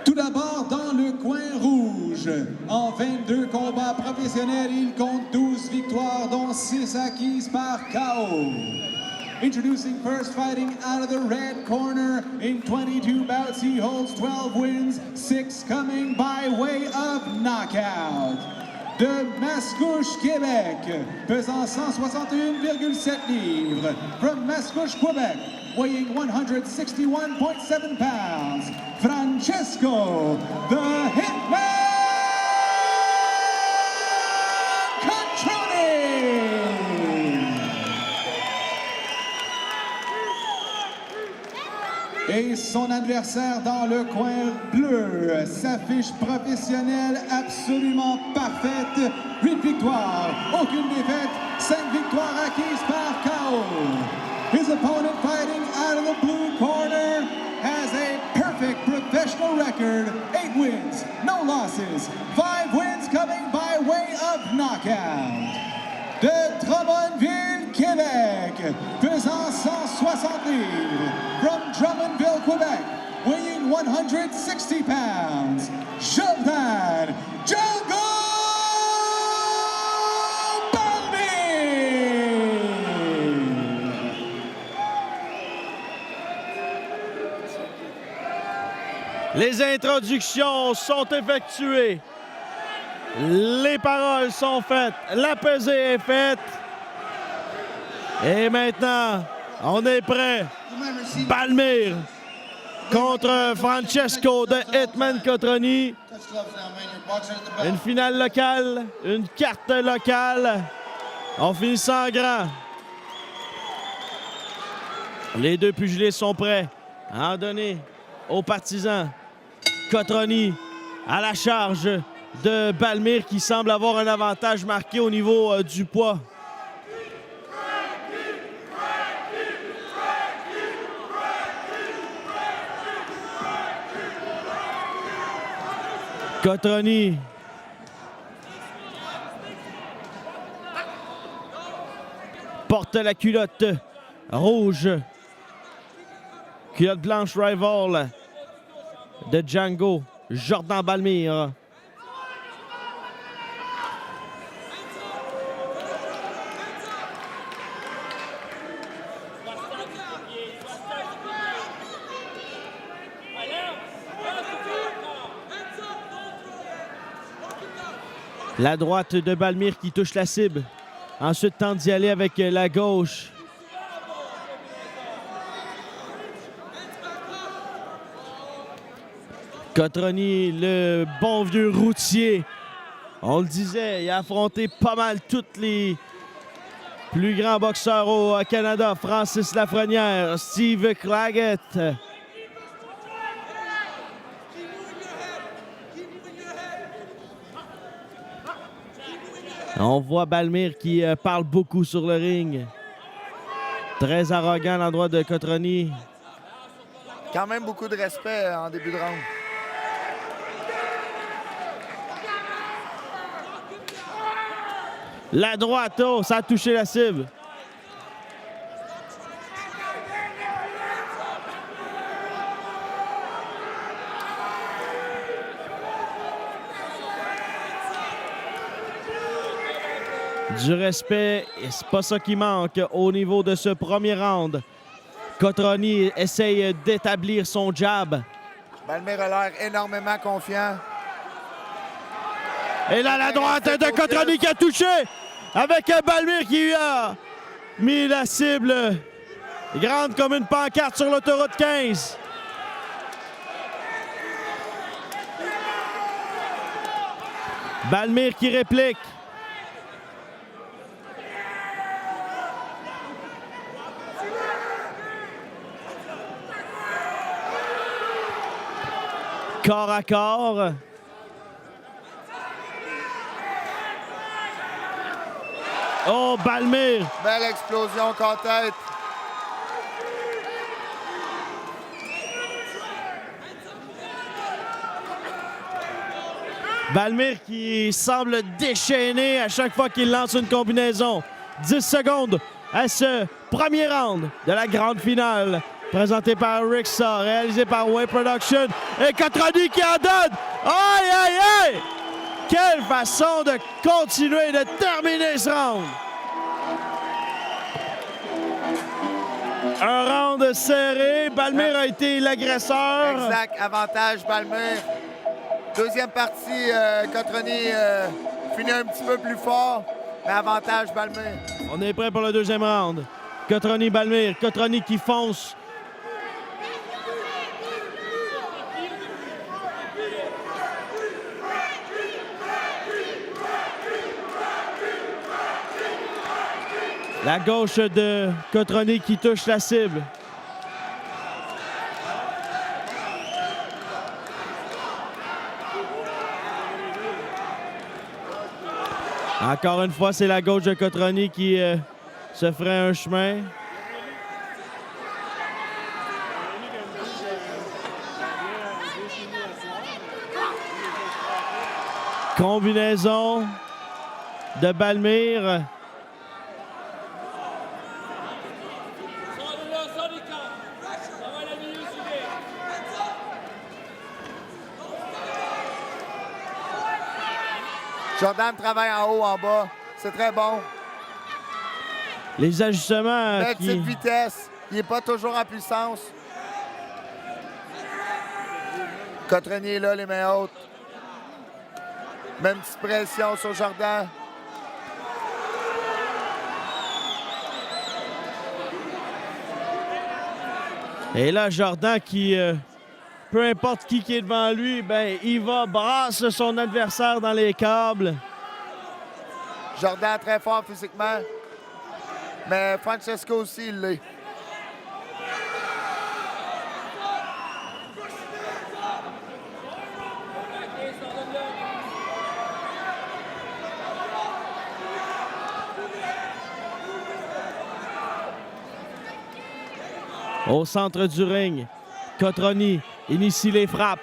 Tout d'abord, dans le coin rouge, en 22 combats professionnels, il compte 12 victoires, dont 6 acquises par KO. Introducing first, fighting out of the red corner, in 22 bouts he holds 12 wins, 6 coming by way of knockout. De Mascouche, Québec, pesant 161,7 livres. From Mascouche, Quebec, weighing 161.7 pounds, Francesco the Hitman Cotroni! Et son adversaire dans le coin bleu, sa fiche professionnelle absolument parfaite. 8 victoires, aucune défaite, 5 victoires acquises par KO. His opponent fighting out of the blue corner has a perfect professional record. 8 wins, no losses, 5 wins coming by way of knockout. De Drummondville, Québec, pesant 160 livres. From Drummondville, Quebec, weighing 160 pounds, Jordan Diogo Balbir! Les introductions sont effectuées. Les paroles sont faites. La pesée est faite. Et maintenant, on est prêt. Balbir contre Francesco de Hitman Cotroni. Une finale locale, une carte locale. On finit ça en grand. Les deux pugilés sont prêts à en donner aux partisans. Cotroni à la charge de Balbir qui semble avoir un avantage marqué au niveau du poids. Cotroni porte la culotte rouge, culotte blanche rival de Django Jordan Balbir. La droite de Balbir qui touche la cible. Ensuite, tente d'y aller avec la gauche. Cotroni, le bon vieux routier. On le disait, il a affronté pas mal tous les plus grands boxeurs au Canada. Francis Lafrenière, Steve Claggett. On voit Balbir qui parle beaucoup sur le ring. Très arrogant à l'endroit de Cotroni. Quand même beaucoup de respect en début de round. La droite, oh, ça a touché la cible. Du respect, et c'est pas ça qui manque au niveau de ce premier round. Cotroni essaye d'établir son jab. Balbir a l'air énormément confiant. Et là, la droite de Cotroni qui a touché avec Balbir qui a mis la cible grande comme une pancarte sur l'autoroute 15. Balbir qui réplique. Corps à corps. Oh, Balbir. Belle explosion côte-tête. Balbir qui semble déchaîné à chaque fois qu'il lance une combinaison. 10 secondes à ce premier round de la grande finale présenté par Ricksa, réalisé par Way Production. Et Cotroni qui en donne! Aïe, aïe, aïe! Quelle façon de continuer, de terminer ce round! Un round serré. Balmir a été l'agresseur. Exact. Avantage Balmir. Deuxième partie, Cotroni finit un petit peu plus fort, mais avantage Balmir. On est prêt pour le deuxième round. Cotroni-Balmir. Cotroni qui fonce. La gauche de Cotroni qui touche la cible. Encore une fois, c'est la gauche de Cotroni qui se ferait un chemin. Combinaison de Balmir. Jordan travaille en haut, en bas. C'est très bon. Les ajustements Petite vitesse. Il n'est pas toujours en puissance. Cotroni est là, les mains hautes. Même petite pression sur Jordan. Et là, Jordan qui, peu importe qui est devant lui, ben, il va brasser son adversaire dans les câbles. Jordan très fort physiquement. Mais Francesco aussi, il l'est. Au centre du ring, Cotroni initie les frappes.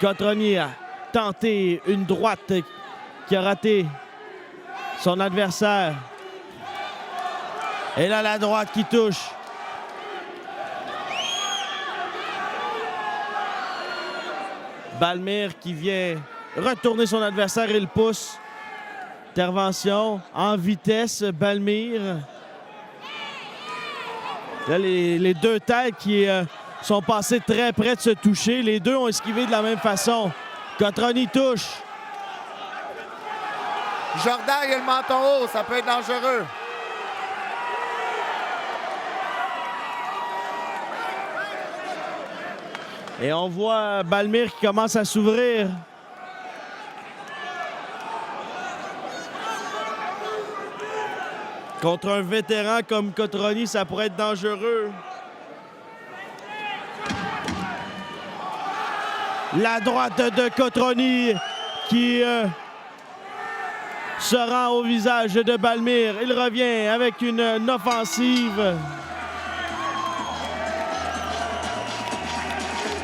Cotroni a tenté une droite qui a raté son adversaire. Et là, la droite qui touche. Balmir qui vient retourner son adversaire et le pousse. Intervention en vitesse, Balmir. Là, les deux têtes qui sont passées très près de se toucher. Les deux ont esquivé de la même façon. Cotroni touche. Jordan, il a le menton haut. Ça peut être dangereux. Et on voit Balmir qui commence à s'ouvrir. Contre un vétéran comme Cotroni, ça pourrait être dangereux. La droite de Cotroni qui se rend au visage de Balmir. Il revient avec une offensive.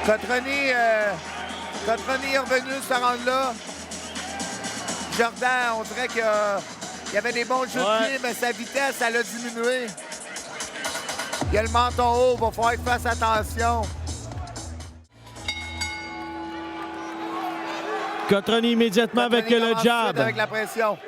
Cotroni est revenu se rendre là. Jordan, on dirait qu'il y avait des bons jeux de pied, mais sa vitesse, elle a diminué. Il a le menton haut, il va falloir qu'il fasse attention. Cotroni immédiatement avec le jab. Avec la pression.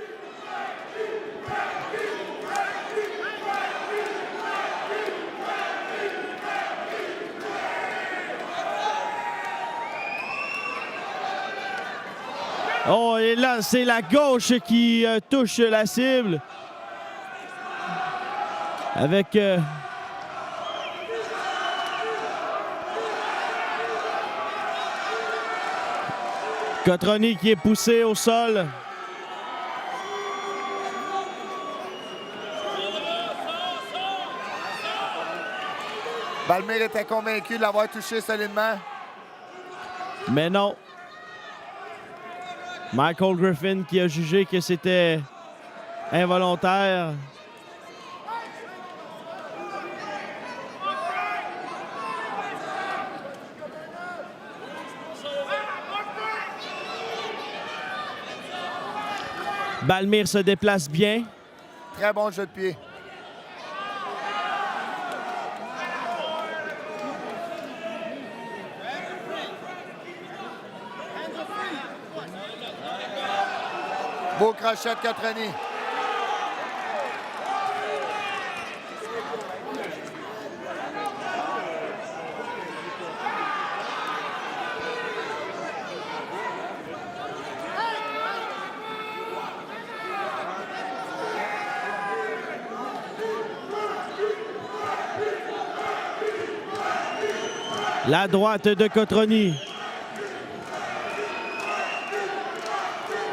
Oh, et là, c'est la gauche qui touche la cible. Avec... Cotroni qui est poussé au sol. Balmir était convaincu de l'avoir touché solidement. Mais non. Michael Griffin qui a jugé que c'était involontaire. Balmir se déplace bien. Très bon jeu de pied. Beau crochet de Cotroni. La droite de Cotroni.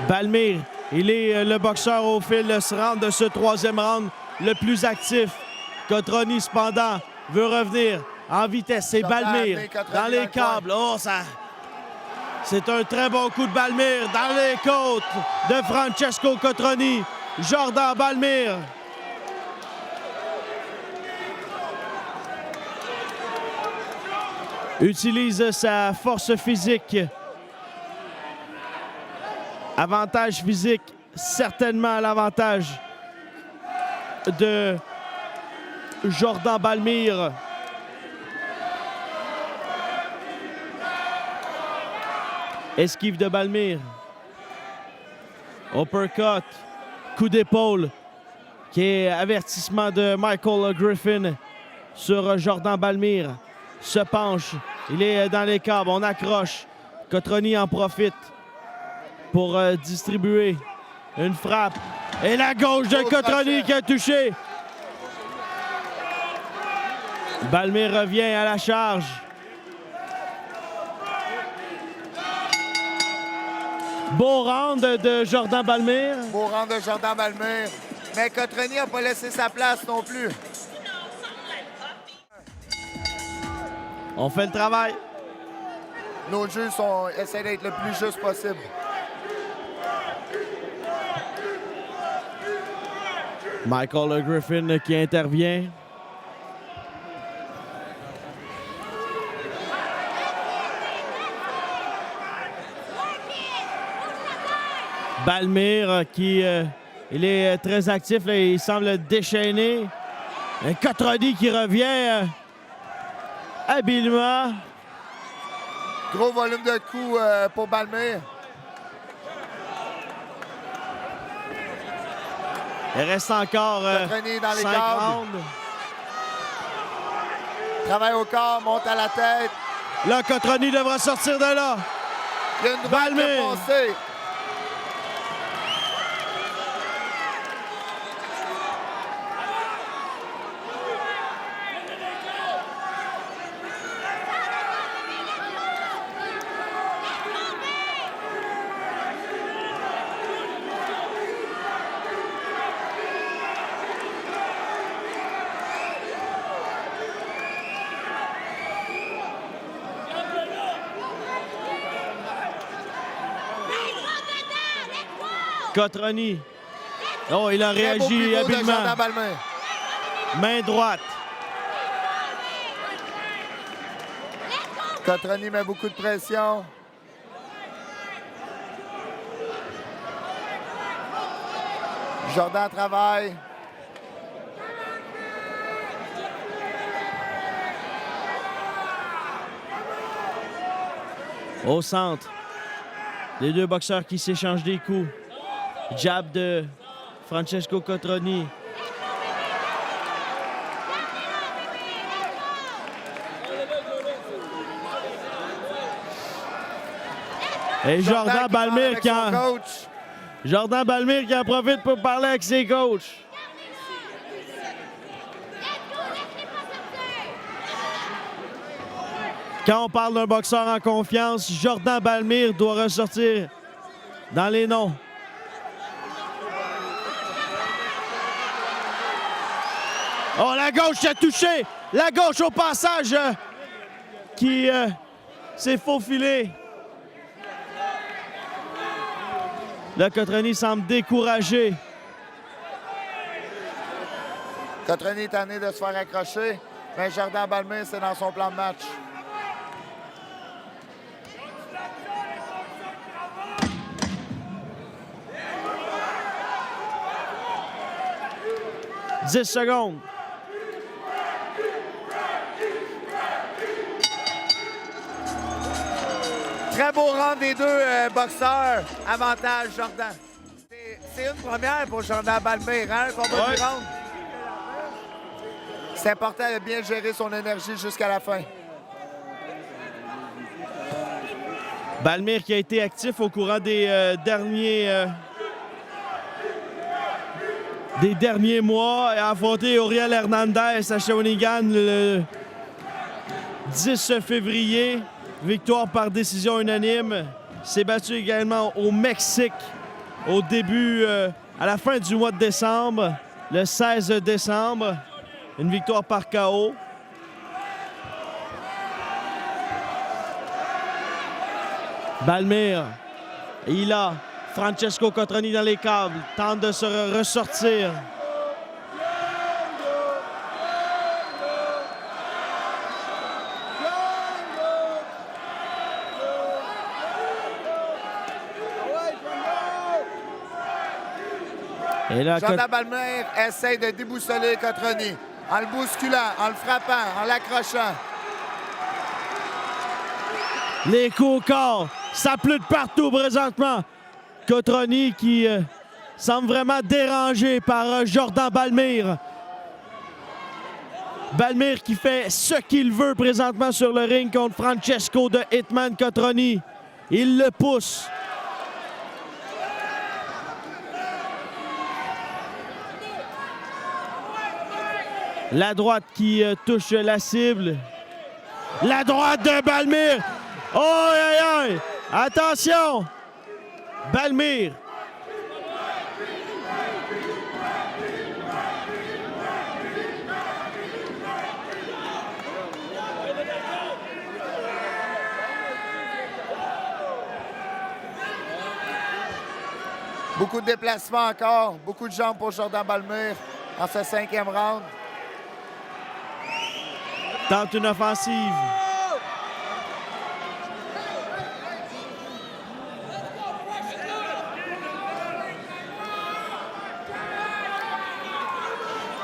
Balmir, il est le boxeur au fil de ce round, de ce troisième round, le plus actif. Cotroni, cependant, veut revenir en vitesse. C'est Balmir dans les câbles. Oh, ça... C'est un très bon coup de Balmir dans les côtes de Francesco Cotroni. Jordan Balmir. Utilise sa force physique. Avantage physique, certainement l'avantage de Jordan Balmir. Esquive de Balmir. Uppercut. Coup d'épaule. Qui est avertissement de Michael Griffin sur Jordan Balmir. Se penche. Il est dans les câbles. On accroche. Cotroni en profite pour distribuer une frappe. Et la gauche de Cotroni qui a touché. Balmir revient à la charge. Beau round de Jordan Balmir. Beau round de Jordan Balmir. Mais Cotroni n'a pas laissé sa place non plus. On fait le travail. Nos juges essaient d'être le plus juste possible. Michael Griffin qui intervient. Balmir qui il est très actif, là, il semble déchaîner. Un Cotroni qui revient habilement. Gros volume de coups pour Balmir. Il reste encore 5 rounds. Travaille au corps, monte à la tête. Là, Cotroni devra sortir de là. Il y a une droite défoncée. Cotroni. Oh, il a réagi habilement. Main droite. Cotroni met beaucoup de pression. Jordan travaille. Au centre. Les deux boxeurs qui s'échangent des coups. Jab de Francesco Cotroni. Et Jordan Balmir qui en profite pour parler avec ses coachs. Quand on parle d'un boxeur en confiance, Jordan Balmir doit ressortir dans les noms. Oh, la gauche a touché! La gauche au passage qui s'est faufilé. Là, Cotroni semble découragé. Cotroni est tanné de se faire accrocher, mais Jordan Balmir, c'est dans son plan de match. « 10 secondes. Très beau round des deux boxeurs. Avantage, Jordan. C'est une première pour Jordan Balmer, hein, un combat du round. C'est important de bien gérer son énergie jusqu'à la fin. Balmer qui a été actif au courant des derniers mois et a affronté Oriel Hernandez à Shawinigan le 10 février. Victoire par décision unanime. S'est battu également au Mexique au début, à la fin du mois de décembre, le 16 décembre. Une victoire par KO. Balmer, il a Francesco Cotroni dans les câbles, tente de se ressortir. Et là, Jordan Balmer essaie de déboussoler Cotroni en le bousculant, en le frappant, en l'accrochant. Les coups au corps, ça pleut de partout présentement. Cotroni qui semble vraiment dérangé par Jordan Balmer. Balmer qui fait ce qu'il veut présentement sur le ring contre Francesco de Hitman Cotroni. Il le pousse. La droite qui touche la cible. La droite de Balmer. Oh, aïe, aïe. Attention. Balmer. Beaucoup de déplacements encore. Beaucoup de jambes pour Jordan Balmer en ce 5e round. Tente une offensive.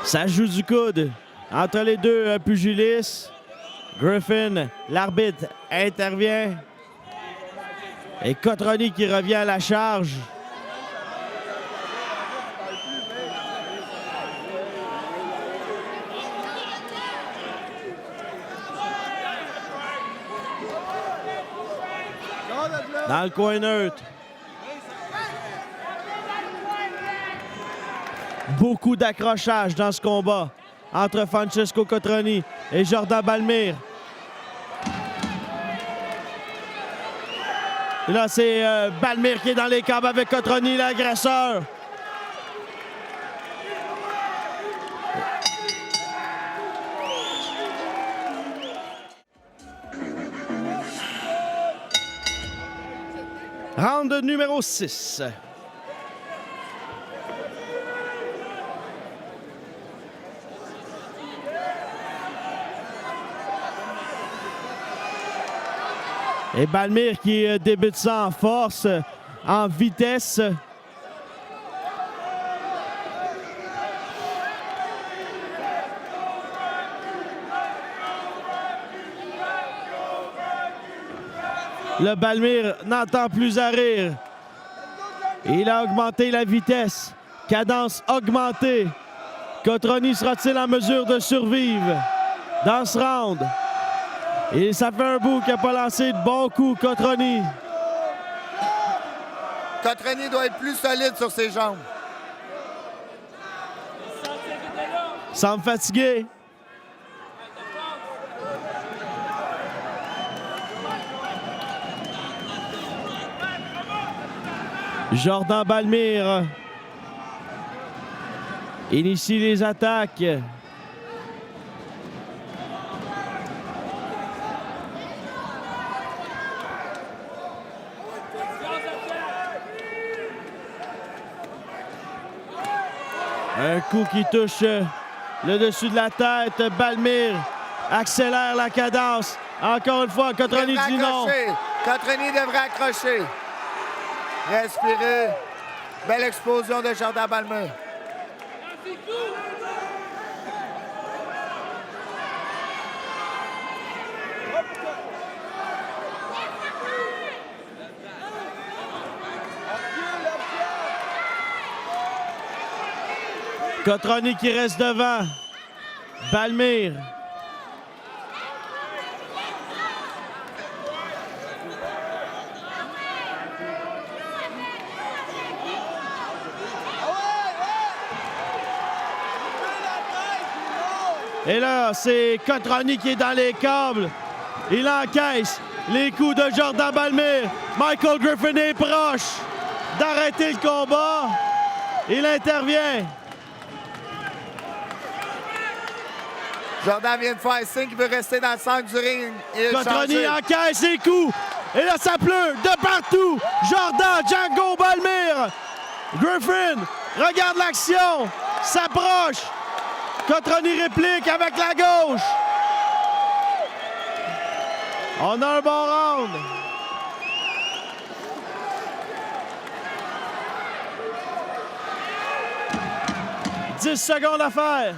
Ça joue du coude entre les deux pugilistes. Griffin, l'arbitre, intervient. Et Cotroni qui revient à la charge. Dans le coin neutre. Beaucoup d'accrochage dans ce combat entre Francesco Cotroni et Jordan Balmer. Et là, c'est Balmer qui est dans les câbles avec Cotroni, l'agresseur. Round numéro 6. Et Balmer qui débute ça en force, en vitesse. Le Balmer n'entend plus à rire. Il a augmenté la vitesse. Cadence augmentée. Cotroni sera-t-il en mesure de survivre dans ce round? Et ça fait un bout qu'il n'a pas lancé de bons coups, Cotroni. Cotroni doit être plus solide sur ses jambes. Semble fatigué. Jordan Balmer initie les attaques. Un coup qui touche le dessus de la tête. Balmer accélère la cadence. Encore une fois, Cotroni dit non. Cotroni devrait accrocher. Respirer. Belle explosion de Jordan Balmer. Cotroni qui reste devant. Balmire. Et là, c'est Cotroni qui est dans les câbles. Il encaisse les coups de Jordan Balmire. Michael Griffin est proche d'arrêter le combat. Il intervient. Jordan vient de faire signe qu'il veut rester dans le centre du ring. Cotroni encaisse les coups. Et là, ça pleut de partout. Jordan, Django Balmire. Griffin regarde l'action. S'approche. Cotroni réplique avec la gauche. On a un bon round. « 10 secondes à faire. »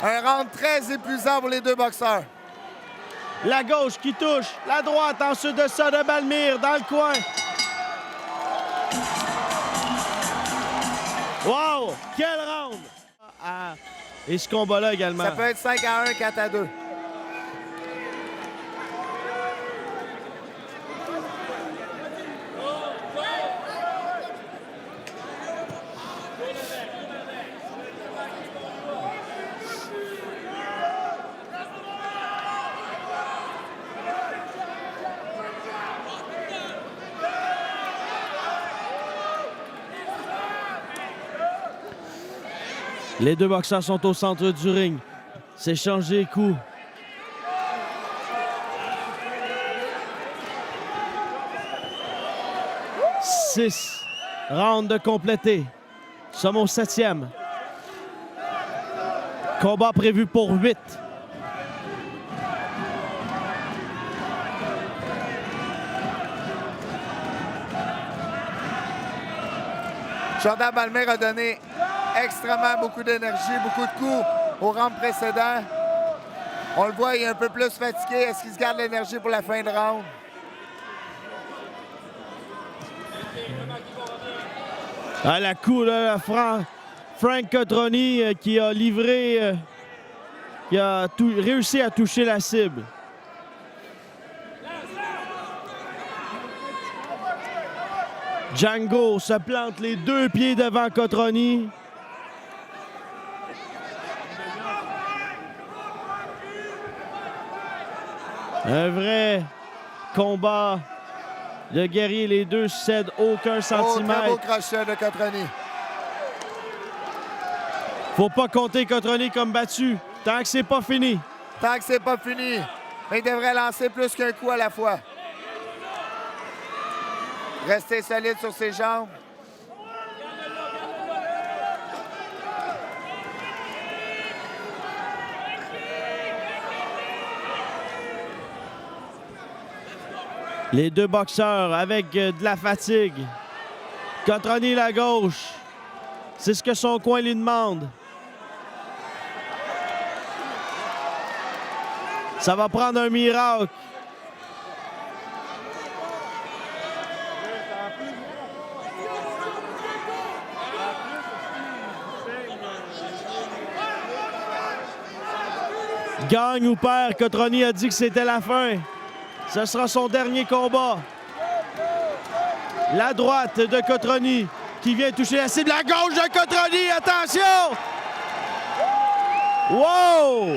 Un round très épuisant pour les deux boxeurs. La gauche qui touche. La droite ensuite de ça de Balmire dans le coin. Wow! Quel round! Et ce combat-là également. Ça peut être 5-1, 4-2. Les deux boxeurs sont au centre du ring. S'échangent les coups. Six rounds de complétés. Nous sommes au 7e. Combat prévu pour 8. Jordan Balmire a donné extrêmement beaucoup d'énergie, beaucoup de coups au round précédent. On le voit, il est un peu plus fatigué. Est-ce qu'il se garde l'énergie pour la fin de round? À la coup, là, Frank Cotroni qui a livré, qui a réussi à toucher la cible. Django se plante les deux pieds devant Cotroni. Un vrai combat de guerrier. Les deux cèdent aucun centimètre. Très beau crochet de Cotroni. Faut pas compter Cotroni comme battu tant que c'est pas fini. Tant que c'est pas fini, mais il devrait lancer plus qu'un coup à la fois. Rester solide sur ses jambes. Les deux boxeurs avec de la fatigue. Cotroni la gauche. C'est ce que son coin lui demande. Ça va prendre un miracle. Gagne ou perd, Cotroni a dit que c'était la fin. Ce sera son dernier combat. La droite de Cotroni qui vient toucher la cible. La gauche de Cotroni, attention! Wow!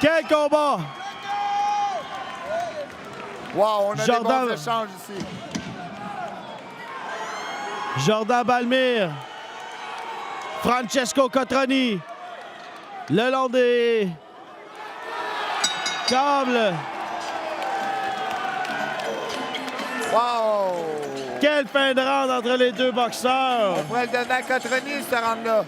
Quel combat! Wow, on a Jordan... des bons échanges ici. Jordan Balmire. Francesco Cotroni. Le long des câbles. Wow! Quelle fin de round entre les deux boxeurs! On pourrait le donner à Cotroni, ce round-là.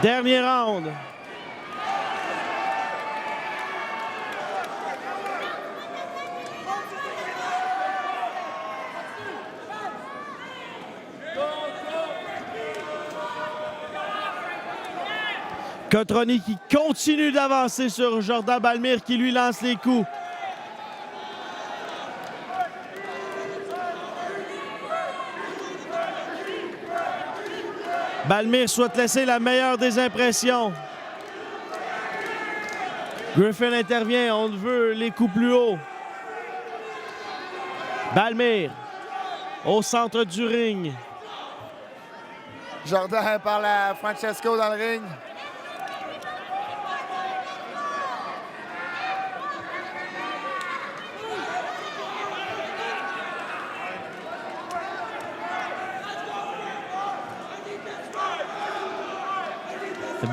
Dernier round. Cotroni qui continue d'avancer sur Jordan Balmire qui lui lance les coups. Balmire souhaite laisser la meilleure des impressions. Griffin intervient, on veut les coups plus hauts. Balmire au centre du ring. Jordan parle à Francesco dans le ring.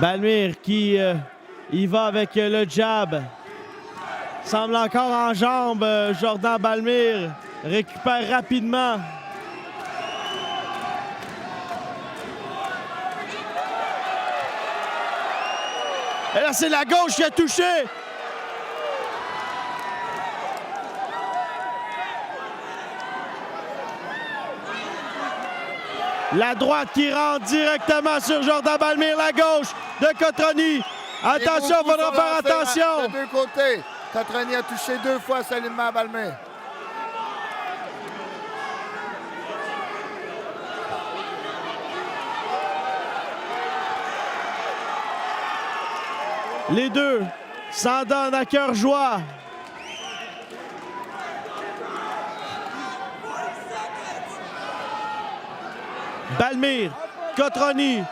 Balmire qui y va avec le jab. Semble encore en jambes. Jordan Balmire récupère rapidement. Et là, c'est la gauche qui a touché. La droite qui rentre directement sur Jordan Balmire. La gauche de Cotroni. Attention, il faudra faire attention. De deux côtés. Cotroni a touché 2 fois solidement à Balmire. Les deux s'en donnent à cœur joie. Balmire, Cotroni,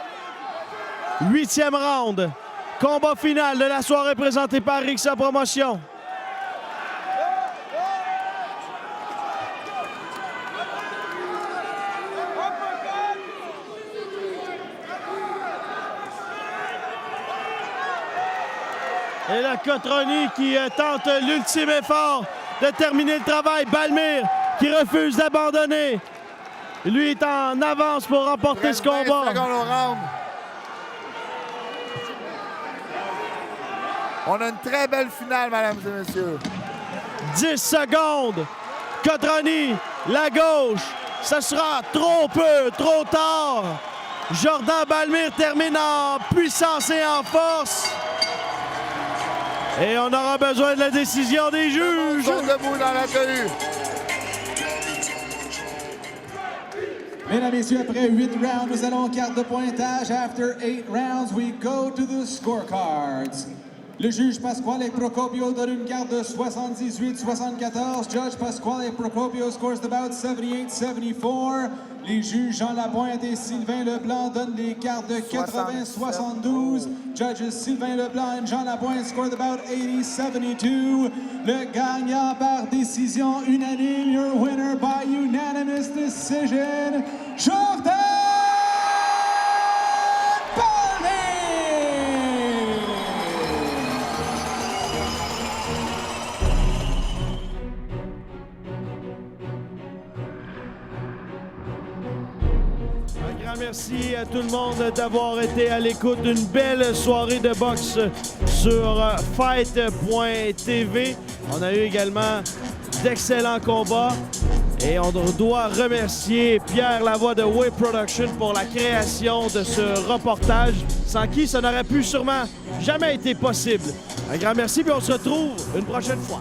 8e round. Combat final de la soirée présenté par Rixa Promotion. Et là, Cotroni qui tente l'ultime effort de terminer le travail. Balmire qui refuse d'abandonner. Lui est en avance pour remporter ce combat. 20 secondes au round. On a une très belle finale, mesdames et messieurs. 10 secondes. Cotroni, la gauche. Ce sera trop peu, trop tard. Jordan Balmire termine en puissance et en force. Et on aura besoin de la décision des juges. Ils sont debout dans la tenue. Mesdames et messieurs, après 8 rounds, nous allons en carte de pointage. After 8 rounds, we go to the scorecards. Le juge Pasquale Procopio donne une carte de 78-74. Judge Pasquale Procopio scores the bout 78-74. Les juges Jean Lapointe et Sylvain Leblanc donnent les cartes de 80-72. Judges Sylvain Leblanc et Jean Lapointe score the bout 80-72. Le gagnant par décision unanime, your winner by unanimous decision, Jordan Balmire! Un grand merci à tout le monde d'avoir été à l'écoute d'une belle soirée de boxe sur fight.tv. On a eu également d'excellents combats et on doit remercier Pierre Lavoie de Way Production pour la création de ce reportage, sans qui ça n'aurait pu sûrement jamais été possible. Un grand merci et on se retrouve une prochaine fois.